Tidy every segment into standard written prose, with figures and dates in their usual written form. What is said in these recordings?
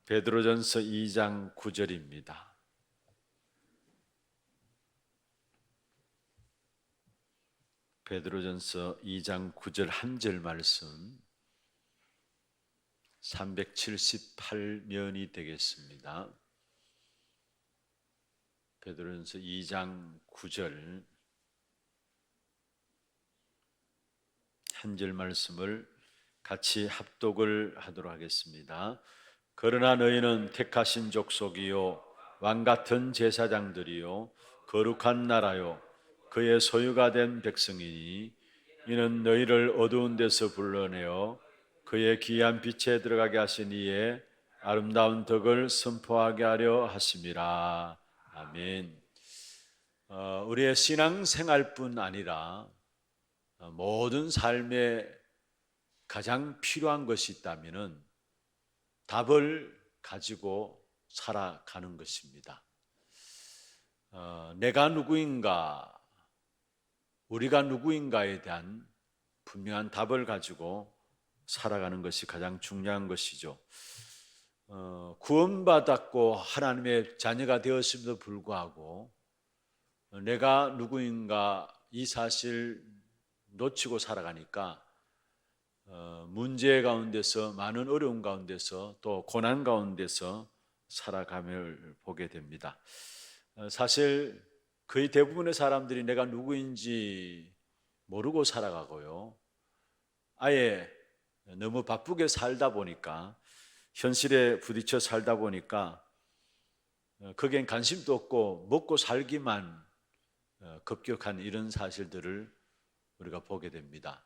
베드로전서 2장 9절입니다. 베드로전서 2장 9절 한 절 말씀 378면이 되겠습니다. 베드로전서 2장 9절 한 절 말씀을 같이 합독을 하도록 하겠습니다. 그러나 너희는 택하신 족속이요 왕같은 제사장들이요 거룩한 나라요 그의 소유가 된 백성이니 이는 너희를 어두운 데서 불러내어 그의 귀한 빛에 들어가게 하신 이의 아름다운 덕을 선포하게 하려 하심이라. 아멘. 우리의 신앙생활뿐 아니라 모든 삶에 가장 필요한 것이 있다면은 답을 가지고 살아가는 것입니다. 내가 누구인가, 우리가 누구인가에 대한 분명한 답을 가지고 살아가는 것이 가장 중요한 것이죠. 구원받았고 하나님의 자녀가 되었음에도 불구하고 내가 누구인가 이 사실 놓치고 살아가니까 문제 가운데서, 많은 어려움 가운데서, 또 고난 가운데서 살아감을 보게 됩니다. 사실 거의 대부분의 사람들이 내가 누구인지 모르고 살아가고요, 아예 너무 바쁘게 살다 보니까, 현실에 부딪혀 살다 보니까 거기엔 관심도 없고 먹고 살기만 급격한 이런 사실들을 우리가 보게 됩니다.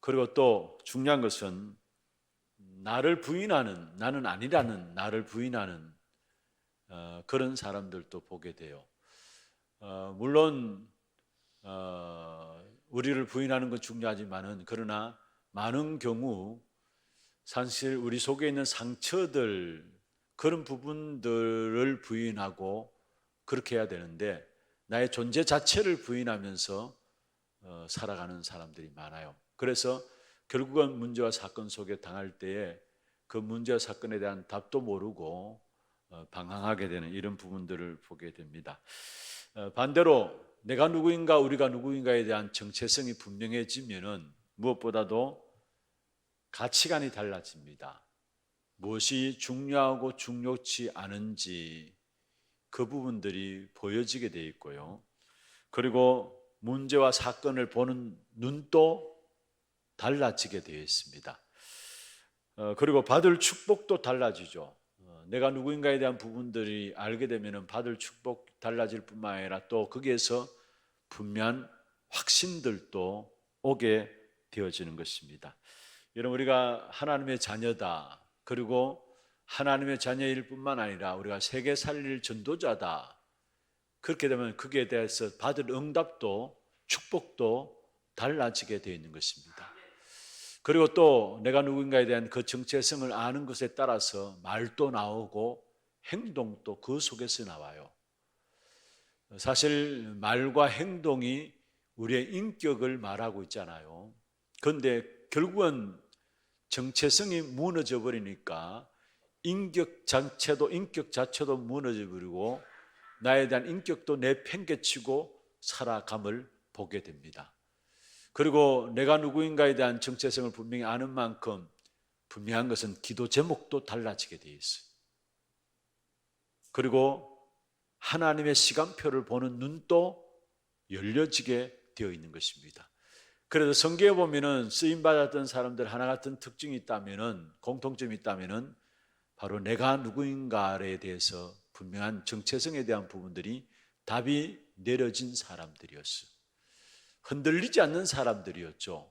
그리고 또 중요한 것은 나를 부인하는, 나는 아니라는 나를 부인하는 그런 사람들도 보게 돼요. 물론 우리를 부인하는 건 중요하지만은, 그러나 많은 경우 사실 우리 속에 있는 상처들, 그런 부분들을 부인하고 그렇게 해야 되는데, 나의 존재 자체를 부인하면서 살아가는 사람들이 많아요. 그래서 결국은 문제와 사건 속에 당할 때에 그 문제와 사건에 대한 답도 모르고 방황하게 되는 이런 부분들을 보게 됩니다. 반대로 내가 누구인가, 우리가 누구인가에 대한 정체성이 분명해지면은 무엇보다도 가치관이 달라집니다. 무엇이 중요하고 중요치 않은지 그 부분들이 보여지게 돼 있고요. 그리고 문제와 사건을 보는 눈도 달라지게 되어 있습니다. 그리고 받을 축복도 달라지죠. 내가 누구인가에 대한 부분들이 알게 되면 받을 축복 달라질 뿐만 아니라 또 거기에서 분명한 확신들도 오게 되어지는 것입니다. 여러분, 우리가 하나님의 자녀다, 그리고 하나님의 자녀일 뿐만 아니라 우리가 세계 살릴 전도자다, 그렇게 되면 거기에 대해서 받을 응답도 축복도 달라지게 되어 있는 것입니다. 그리고 또 내가 누군가에 대한 그 정체성을 아는 것에 따라서 말도 나오고 행동도 그 속에서 나와요. 사실 말과 행동이 우리의 인격을 말하고 있잖아요. 그런데 결국은 정체성이 무너져 버리니까 인격 자체도 무너져 버리고 나에 대한 인격도 내팽개치고 살아감을 보게 됩니다. 그리고 내가 누구인가에 대한 정체성을 분명히 아는 만큼 분명한 것은 기도 제목도 달라지게 되어 있어요. 그리고 하나님의 시간표를 보는 눈도 열려지게 되어 있는 것입니다. 그래서 성경에 보면은 쓰임받았던 사람들 하나 같은 특징이 있다면은, 공통점이 있다면은 바로 내가 누구인가에 대해서 분명한 정체성에 대한 부분들이 답이 내려진 사람들이었어요. 흔들리지 않는 사람들이었죠.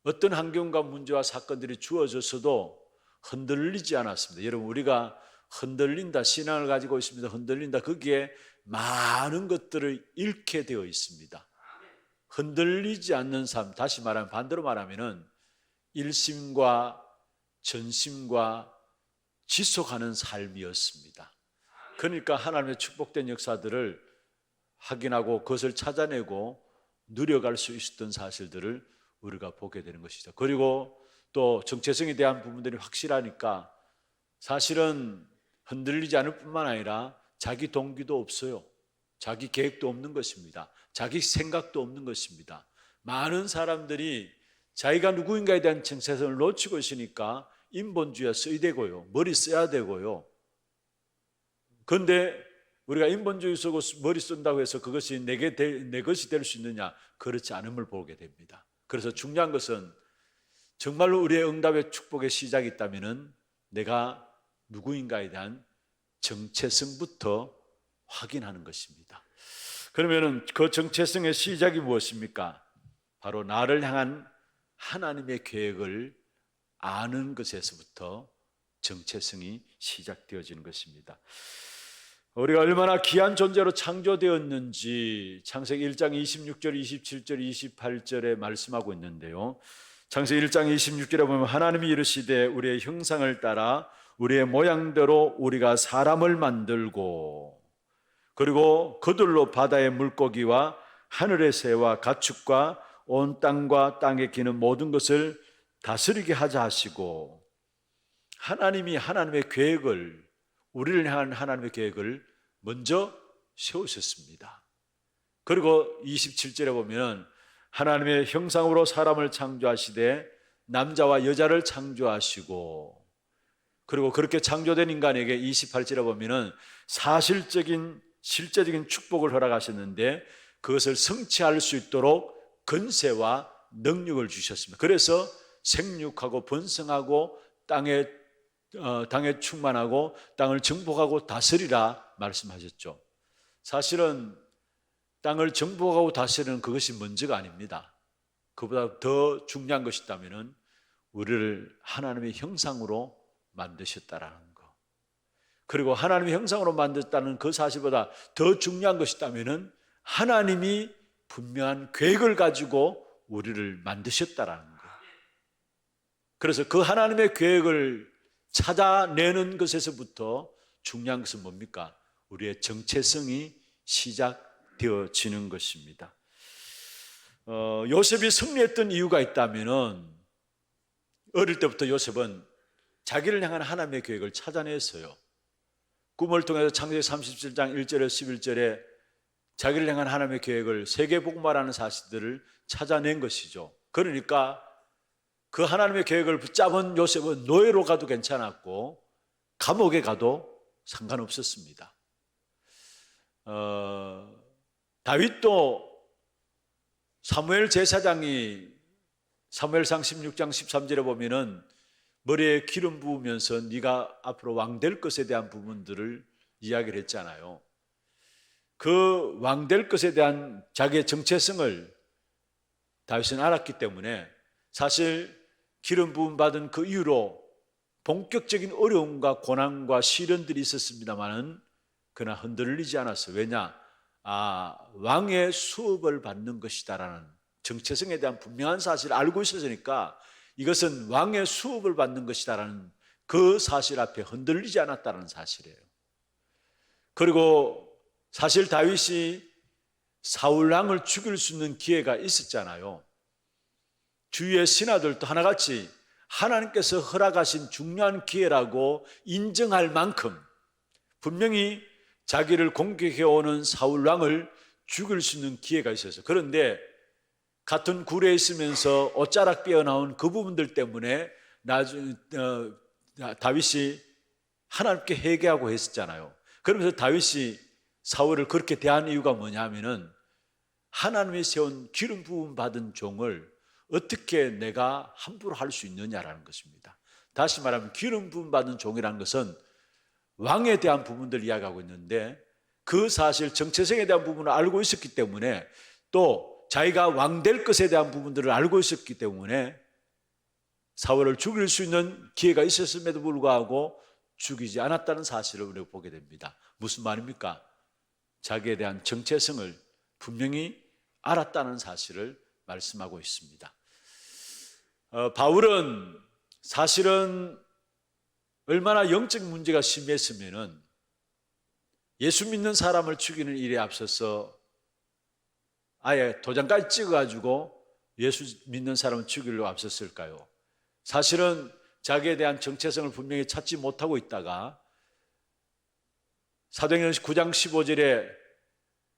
어떤 환경과 문제와 사건들이 주어졌어도 흔들리지 않았습니다. 여러분, 우리가 흔들린다, 신앙을 가지고 있습니다, 흔들린다, 거기에 많은 것들을 잃게 되어 있습니다. 흔들리지 않는 삶, 다시 말하면, 반대로 말하면은 일심과 전심과 지속하는 삶이었습니다. 그러니까 하나님의 축복된 역사들을 확인하고 그것을 찾아내고 누려갈 수 있었던 사실들을 우리가 보게 되는 것이죠. 그리고 또 정체성에 대한 부분들이 확실하니까 사실은 흔들리지 않을 뿐만 아니라 자기 동기도 없어요. 자기 계획도 없는 것입니다. 자기 생각도 없는 것입니다. 많은 사람들이 자기가 누구인가에 대한 정체성을 놓치고 있으니까 인본주의가 써야 되고요. 머리 써야 되고요. 그런데 우리가 인본주의 쓰고 머리 쓴다고 해서 그것이 내 것이 될 수 있느냐? 그렇지 않음을 보게 됩니다. 그래서 중요한 것은 정말로 우리의 응답의 축복의 시작이 있다면 내가 누구인가에 대한 정체성부터 확인하는 것입니다. 그러면 그 정체성의 시작이 무엇입니까? 바로 나를 향한 하나님의 계획을 아는 것에서부터 정체성이 시작되어지는 것입니다. 우리가 얼마나 귀한 존재로 창조되었는지 창세기 1장 26절, 27절, 28절에 말씀하고 있는데요. 창세기 1장 26절에 보면 하나님이 이르시되 우리의 형상을 따라 우리의 모양대로 우리가 사람을 만들고 그리고 그들로 바다의 물고기와 하늘의 새와 가축과 온 땅과 땅에 기는 모든 것을 다스리게 하자 하시고, 하나님이 하나님의 계획을, 우리를 향한 하나님의 계획을 먼저 세우셨습니다. 그리고 27절에 보면 하나님의 형상으로 사람을 창조하시되 남자와 여자를 창조하시고, 그리고 그렇게 창조된 인간에게 28절에 보면 사실적인 실제적인 축복을 허락하셨는데 그것을 성취할 수 있도록 권세와 능력을 주셨습니다. 그래서 생육하고 번성하고 땅에 충만하고 땅을 정복하고 다스리라 말씀하셨죠. 사실은 땅을 정복하고 다스리는 그것이 먼저가 아닙니다. 그보다 더 중요한 것이 있다면 우리를 하나님의 형상으로 만드셨다라는 것, 그리고 하나님의 형상으로 만들었다는 그 사실보다 더 중요한 것이 있다면 하나님이 분명한 계획을 가지고 우리를 만드셨다라는 것. 그래서 그 하나님의 계획을 찾아내는 것에서부터 중요한 것은 뭡니까? 우리의 정체성이 시작되어지는 것입니다. 요셉이 승리했던 이유가 있다면 어릴 때부터 요셉은 자기를 향한 하나님의 계획을 찾아냈어요. 꿈을 통해서 창세기 37장 1절에 11절에 자기를 향한 하나님의 계획을 세계복음화라는 사실들을 찾아낸 것이죠. 그러니까 그 하나님의 계획을 붙잡은 요셉은 노예로 가도 괜찮았고 감옥에 가도 상관없었습니다. 다윗도 사무엘 제사장이 사무엘상 16장 13절에 보면은 머리에 기름 부으면서 네가 앞으로 왕 될 것에 대한 부분들을 이야기를 했잖아요. 그 왕 될 것에 대한 자기의 정체성을 다윗은 알았기 때문에 사실 기름 부음 받은 그 이후로 본격적인 어려움과 고난과 시련들이 있었습니다만은 그러나 흔들리지 않았어요. 왜냐? 왕의 수업을 받는 것이다라는 정체성에 대한 분명한 사실을 알고 있었으니까 이것은 왕의 수업을 받는 것이다라는 그 사실 앞에 흔들리지 않았다는 사실이에요. 그리고 사실 다윗이 사울 왕을 죽일 수 있는 기회가 있었잖아요. 주위의 신하들도 하나같이 하나님께서 허락하신 중요한 기회라고 인정할 만큼 분명히 자기를 공격해오는 사울 왕을 죽일 수 있는 기회가 있었어요. 그런데 같은 굴에 있으면서 옷자락 빼어나온 그 부분들 때문에 나중에 다윗이 하나님께 회개하고 했었잖아요. 그러면서 다윗이 사울을 그렇게 대한 이유가 뭐냐면은 하나님이 세운 기름 부음 받은 종을 어떻게 내가 함부로 할 수 있느냐라는 것입니다. 다시 말하면 기름 부음 받은 종이라는 것은 왕에 대한 부분들을 이야기하고 있는데 그 사실 정체성에 대한 부분을 알고 있었기 때문에 또 자기가 왕 될 것에 대한 부분들을 알고 있었기 때문에 사울을 죽일 수 있는 기회가 있었음에도 불구하고 죽이지 않았다는 사실을 우리가 보게 됩니다. 무슨 말입니까? 자기에 대한 정체성을 분명히 알았다는 사실을 말씀하고 있습니다. 바울은 사실은 얼마나 영적 문제가 심했으면은 예수 믿는 사람을 죽이는 일에 앞서서 아예 도장까지 찍어가지고 예수 믿는 사람을 죽이려고 앞섰을까요? 사실은 자기에 대한 정체성을 분명히 찾지 못하고 있다가 사도행전 9장 15절에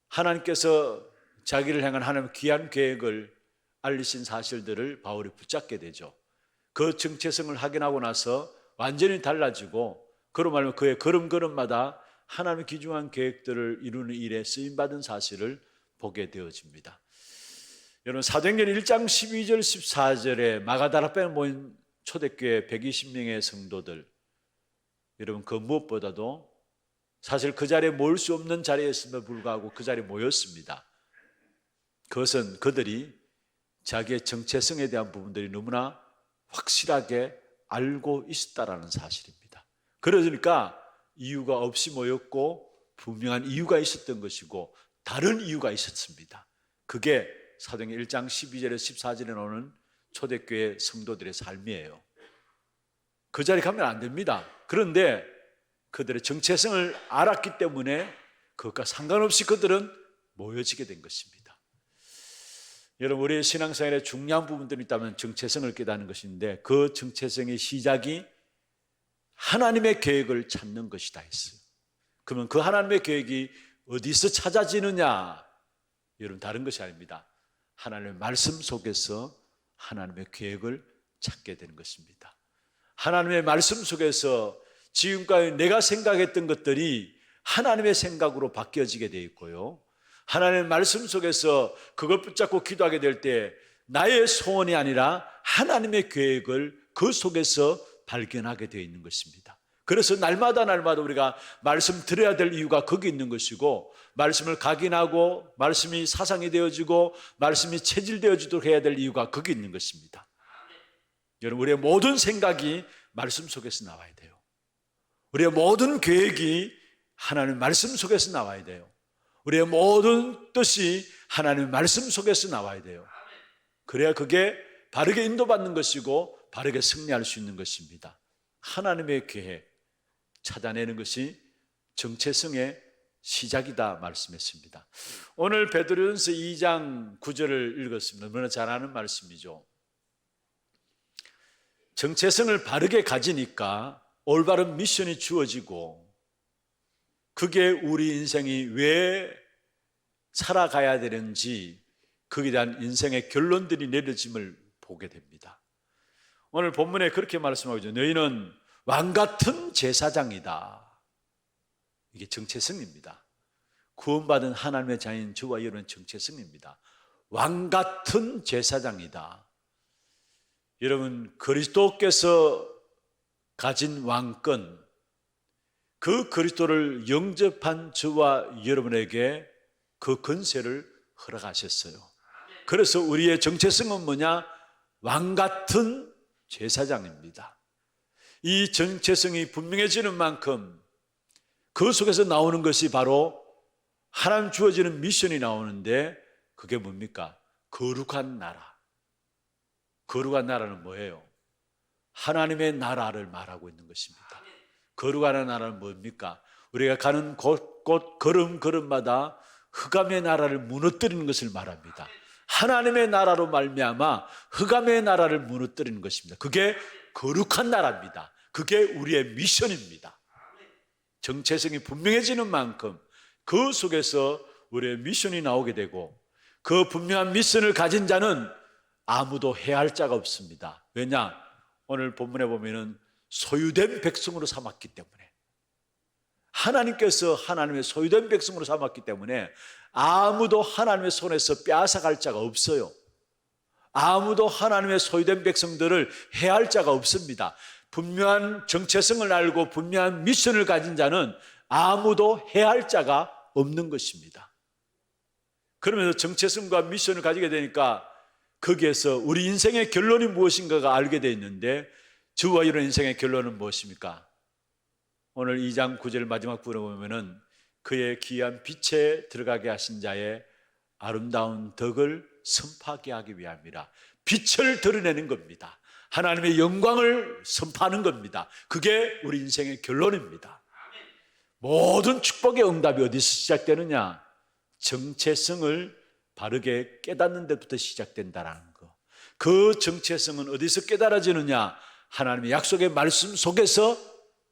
하나님께서 자기를 향한 하나님의 귀한 계획을 알리신 사실들을 바울이 붙잡게 되죠. 그 정체성을 확인하고 나서 완전히 달라지고, 그로 말하면 그의 걸음걸음마다 하나님의 귀중한 계획들을 이루는 일에 쓰임받은 사실을 보게 되어집니다. 여러분, 사도행전 1장 12절 14절에 마가다라방에 모인 초대교회 120명의 성도들, 여러분 그 무엇보다도 사실 그 자리에 모일 수 없는 자리였음에도 불구하고 그 자리에 모였습니다. 그것은 그들이 자기의 정체성에 대한 부분들이 너무나 확실하게 알고 있었다라는 사실입니다. 그러니까 이유가 없이 모였고 분명한 이유가 있었던 것이고 다른 이유가 있었습니다. 그게 사도행전 1장 12절에서 14절에 나오는 초대교회 성도들의 삶이에요. 그 자리에 가면 안 됩니다. 그런데 그들의 정체성을 알았기 때문에 그것과 상관없이 그들은 모여지게 된 것입니다. 여러분, 우리의 신앙생활에 중요한 부분들이 있다면 정체성을 깨닫는 것인데, 그 정체성의 시작이 하나님의 계획을 찾는 것이다 했어요. 그러면 그 하나님의 계획이 어디서 찾아지느냐? 여러분, 다른 것이 아닙니다. 하나님의 말씀 속에서 하나님의 계획을 찾게 되는 것입니다. 하나님의 말씀 속에서 지금까지 내가 생각했던 것들이 하나님의 생각으로 바뀌어지게 되어 있고요, 하나님의 말씀 속에서 그걸 붙잡고 기도하게 될 때 나의 소원이 아니라 하나님의 계획을 그 속에서 발견하게 되어 있는 것입니다. 그래서 날마다 우리가 말씀 들어야 될 이유가 거기 있는 것이고, 말씀을 각인하고 말씀이 사상이 되어지고 말씀이 체질되어지도록 해야 될 이유가 거기 있는 것입니다. 여러분, 우리의 모든 생각이 말씀 속에서 나와야 돼요. 우리의 모든 계획이 하나님의 말씀 속에서 나와야 돼요. 우리의 모든 뜻이 하나님의 말씀 속에서 나와야 돼요. 그래야 그게 바르게 인도받는 것이고 바르게 승리할 수 있는 것입니다. 하나님의 계획 찾아내는 것이 정체성의 시작이다 말씀했습니다. 오늘 베드로전서 2장 9절을 읽었습니다. 너무나 잘 아는 말씀이죠. 정체성을 바르게 가지니까 올바른 미션이 주어지고, 그게 우리 인생이 왜 살아가야 되는지 거기에 대한 인생의 결론들이 내려짐을 보게 됩니다. 오늘 본문에 그렇게 말씀하고 있죠. 너희는 왕같은 제사장이다. 이게 정체성입니다. 구원받은 하나님의 자녀인 저와 여러분의 정체성입니다. 왕같은 제사장이다. 여러분, 그리스도께서 가진 왕권, 그 그리스도를 영접한 저와 여러분에게 그 권세를 허락하셨어요. 그래서 우리의 정체성은 뭐냐? 왕같은 제사장입니다. 이 정체성이 분명해지는 만큼 그 속에서 나오는 것이 바로 하나님 주어지는 미션이 나오는데, 그게 뭡니까? 거룩한 나라. 거룩한 나라는 뭐예요? 하나님의 나라를 말하고 있는 것입니다. 거룩한 나라는 뭡니까? 우리가 가는 곳곳 걸음걸음마다 흑암의 나라를 무너뜨리는 것을 말합니다. 하나님의 나라로 말미암아 흑암의 나라를 무너뜨리는 것입니다. 그게 거룩한 나라입니다. 그게 우리의 미션입니다. 정체성이 분명해지는 만큼 그 속에서 우리의 미션이 나오게 되고, 그 분명한 미션을 가진 자는 아무도 해할 자가 없습니다. 왜냐? 오늘 본문에 보면은 소유된 백성으로 삼았기 때문에, 하나님께서 하나님의 소유된 백성으로 삼았기 때문에 아무도 하나님의 손에서 빼앗아갈 자가 없어요. 아무도 하나님의 소유된 백성들을 해할 자가 없습니다. 분명한 정체성을 알고 분명한 미션을 가진 자는 아무도 해할 자가 없는 것입니다. 그러면서 정체성과 미션을 가지게 되니까 거기에서 우리 인생의 결론이 무엇인가가 알게 되어 있는데, 저와 이런 인생의 결론은 무엇입니까? 오늘 2장 9절 마지막 부분에 보면은 그의 귀한 빛에 들어가게 하신 자의 아름다운 덕을 선포하게 하기 위함이라. 빛을 드러내는 겁니다. 하나님의 영광을 선포하는 겁니다. 그게 우리 인생의 결론입니다. 모든 축복의 응답이 어디서 시작되느냐? 정체성을 바르게 깨닫는 데부터 시작된다는 거. 그 정체성은 어디서 깨달아지느냐? 하나님의 약속의 말씀 속에서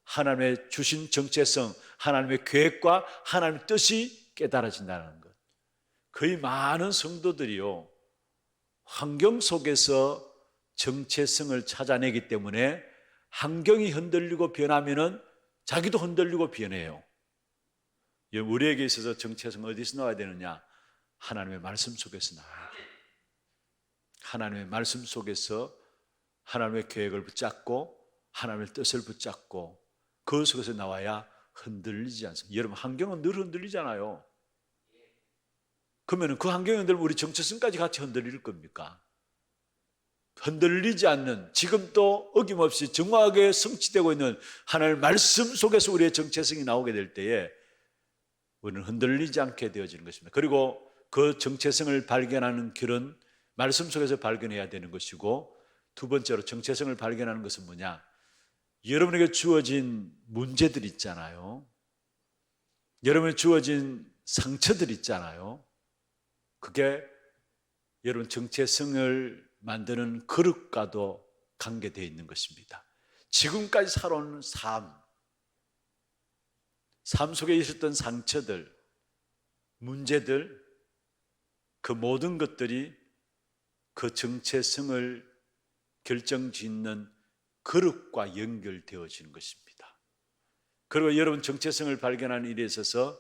하나님의 주신 정체성, 하나님의 계획과 하나님의 뜻이 깨달아진다는 것. 거의 많은 성도들이요, 환경 속에서 정체성을 찾아내기 때문에 환경이 흔들리고 변하면은 자기도 흔들리고 변해요. 우리에게 있어서 정체성 어디서 나와야 되느냐? 하나님의 말씀 속에서 나와야 돼요. 하나님의 말씀 속에서 하나님의 계획을 붙잡고 하나님의 뜻을 붙잡고 그 속에서 나와야 흔들리지 않습니다. 여러분, 환경은 늘 흔들리잖아요. 그러면 그 환경이 흔들면 우리 정체성까지 같이 흔들릴 겁니까? 흔들리지 않는, 지금도 어김없이 정확하게 성취되고 있는 하나님의 말씀 속에서 우리의 정체성이 나오게 될 때에 우리는 흔들리지 않게 되어지는 것입니다. 그리고 그 정체성을 발견하는 길은 말씀 속에서 발견해야 되는 것이고, 두 번째로 정체성을 발견하는 것은 뭐냐? 여러분에게 주어진 문제들 있잖아요. 여러분에게 주어진 상처들 있잖아요. 그게 여러분 정체성을 만드는 그릇과도 관계되어 있는 것입니다. 지금까지 살아온 삶 속에 있었던 상처들, 문제들, 그 모든 것들이 그 정체성을 결정짓는 그릇과 연결되어지는 것입니다. 그리고 여러분 정체성을 발견하는 일에 있어서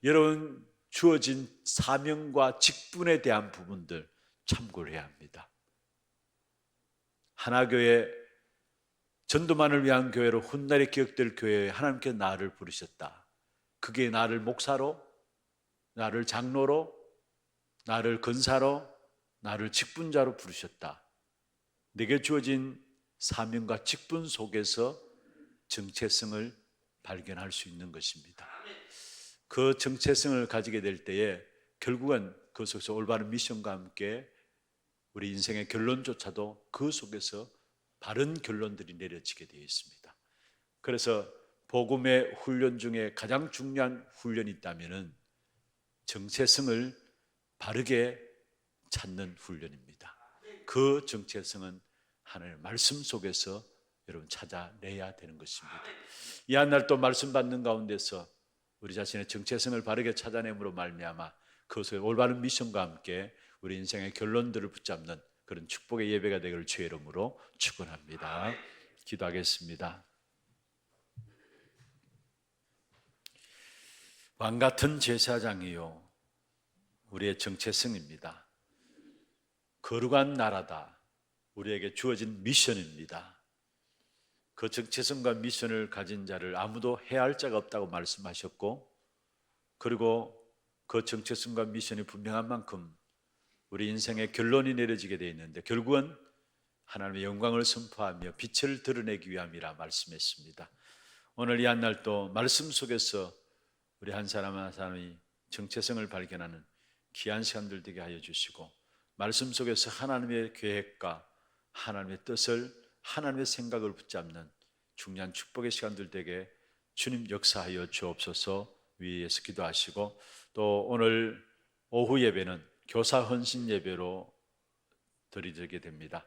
여러분 주어진 사명과 직분에 대한 부분들 참고를 해야 합니다. 하나교회, 전도만을 위한 교회로 훗날에 기억될 교회에 하나님께서 나를 부르셨다. 그게 나를 목사로, 나를 장로로, 나를 권사로, 나를 직분자로 부르셨다. 내게 주어진 사명과 직분 속에서 정체성을 발견할 수 있는 것입니다. 그 정체성을 가지게 될 때에 결국은 그 속에서 올바른 미션과 함께 우리 인생의 결론조차도 그 속에서 바른 결론들이 내려지게 되어 있습니다. 그래서 복음의 훈련 중에 가장 중요한 훈련이 있다면 정체성을 바르게 찾는 훈련입니다. 그 정체성은 하나님의 말씀 속에서 여러분 찾아내야 되는 것입니다. 이 한 날 또 말씀 받는 가운데서 우리 자신의 정체성을 바르게 찾아냄으로 말미암아 그것의 올바른 미션과 함께 우리 인생의 결론들을 붙잡는 그런 축복의 예배가 되기를 주의 이름으로 축원합니다. 기도하겠습니다. 왕 같은 제사장이요, 우리의 정체성입니다. 거룩한 나라다, 우리에게 주어진 미션입니다. 그 정체성과 미션을 가진 자를 아무도 해할 자가 없다고 말씀하셨고, 그리고 그 정체성과 미션이 분명한 만큼 우리 인생의 결론이 내려지게 되어 있는데 결국은 하나님의 영광을 선포하며 빛을 드러내기 위함이라 말씀했습니다. 오늘 이 한 날 또 말씀 속에서 우리 한 사람 한 사람이 정체성을 발견하는 귀한 시간들 되게 하여 주시고, 말씀 속에서 하나님의 계획과 하나님의 뜻을, 하나님의 생각을 붙잡는 중요한 축복의 시간들 되게 주님 역사하여 주옵소서 위에서 기도하시고, 또 오늘 오후 예배는 교사 헌신 예배로 드리게 됩니다.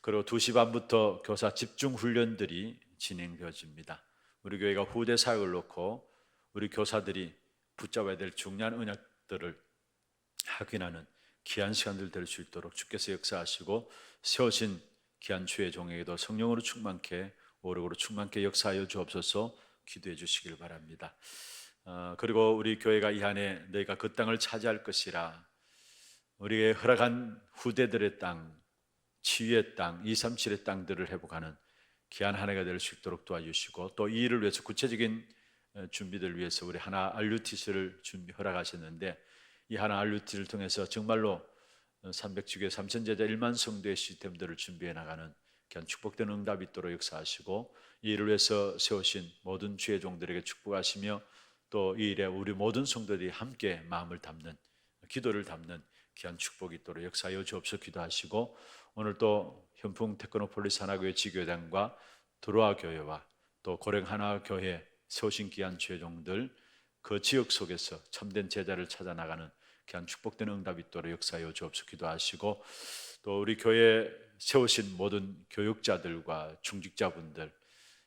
그리고 2시 반부터 교사 집중 훈련들이 진행되어집니다. 우리 교회가 후대 사역을 놓고 우리 교사들이 붙잡아야 될 중요한 언약들을 확인하는 귀한 시간들 될 수 있도록 주께서 역사하시고, 세우신 귀한 주의 종에게도 성령으로 충만케, 오력으로 충만케 역사하여 주옵소서 기도해 주시길 바랍니다. 그리고 우리 교회가 이 한해 너희가 그 땅을 차지할 것이라, 우리의 허락한 후대들의 땅, 치유의 땅, 237의 땅들을 회복하는 귀한 한 해가 될 수 있도록 도와주시고, 또 이 일을 위해서 구체적인 준비들을 위해서 우리 하나 RUTC를 허락하셨는데, 이 하나 RUTC를 통해서 정말로 300주교 3,000제자 1만 성도의 시스템들을 준비해 나가는 귀한 축복된 응답이 있도록 역사하시고, 이 일을 위해서 세우신 모든 주의 종들에게 축복하시며, 또 이 일에 우리 모든 성도들이 함께 마음을 담는, 기도를 담는 귀한 축복이 있도록 역사하여 주옵소서 기도하시고, 오늘 또 현풍 테크노폴리스 하나교회 지교단과 드로아 교회와 또 고령 하나교회 세우신 귀한 주의 종들, 그 지역 속에서 참된 제자를 찾아 나가는 귀한 축복된 응답이 있도록 역사하여 주옵소서 기도하시고, 또 우리 교회 세우신 모든 교육자들과 중직자분들,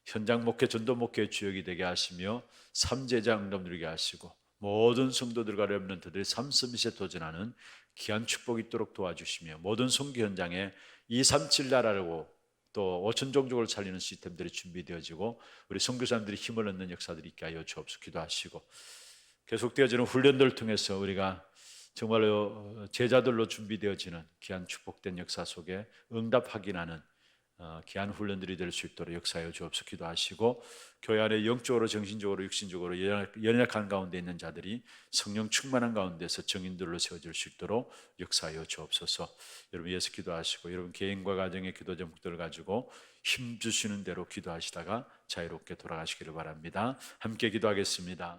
현장 목회, 전도 목회의 주역이 되게 하시며 삼제자 응답 누리게 하시고 모든 성도들과 렘넌트들이 삶 서비스에 도전하는 귀한 축복이 있도록 도와주시며 모든 선교 현장에 237 나라라고 또 5천 종족을 살리는 시스템들이 준비되어지고 우리 선교사님들이 힘을 얻는 역사들이 있게 하여 주옵소서. 기도하시고 계속되어지는 훈련들을 통해서 우리가 정말로 제자들로 준비되어지는 귀한 축복된 역사 속에 응답 확인하는 귀한 훈련들이 될 수 있도록 역사하여 주옵소서. 기도하시고 교회 안에 영적으로 정신적으로 육신적으로 연약한 가운데 있는 자들이 성령 충만한 가운데서 정인들로 세워질 수 있도록 역사하여 주옵소서. 여러분 위해서 기도하시고 여러분 개인과 가정의 기도 제목들을 가지고 힘 주시는 대로 기도하시다가 자유롭게 돌아가시기를 바랍니다. 함께 기도하겠습니다.